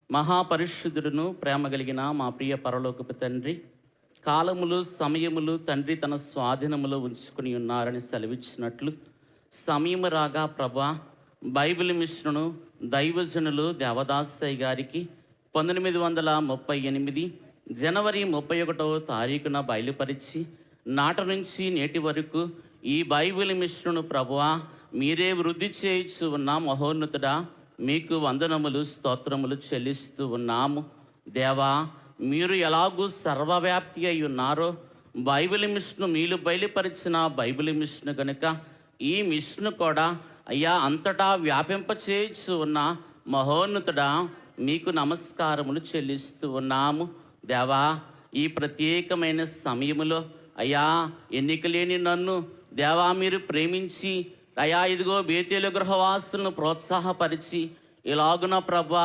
మహాపరిశుద్ధుడును ప్రేమ కలిగిన మా ప్రియ పరలోకపు తండ్రి, కాలములు సమయములు తండ్రి తన స్వాధీనములో ఉంచుకుని ఉన్నారని సెలవిచ్చినట్లు సమయము రాగా ప్రభా బైబిల్ మిషన్ను దైవజనులు దేవదాసయ్య గారికి 1938 జనవరి 31వ తారీఖున బయలుపరిచి నాటి నుంచి నేటి వరకు ఈ బైబిల్ మిషన్ను ప్రభువా మీరే వృద్ధి చేయించు ఉన్న మహోన్నతుడా, మీకు వందనములు స్తోత్రములు చెల్లిస్తూ ఉన్నాము. దేవా, మీరు ఎలాగూ సర్వవ్యాప్తి అయి ఉన్నారో బైబిల్ మిషన్ మీరు బయలుపరిచిన బైబిల్ మిషన్ కనుక ఈ మిషన్ కూడా అయ్యా అంతటా వ్యాపింపచేయచ్చు ఉన్న మహోన్నతుడా, మీకు నమస్కారములు చెల్లిస్తూ ఉన్నాము. దేవా, ఈ ప్రత్యేకమైన సమయములో అయ్యా ఎన్నికలేని నన్ను దేవా మీరు ప్రేమించి అయా ఇదిగో బేతేలు గృహవాసులను ప్రోత్సాహపరిచి ఇలాగున ప్రభా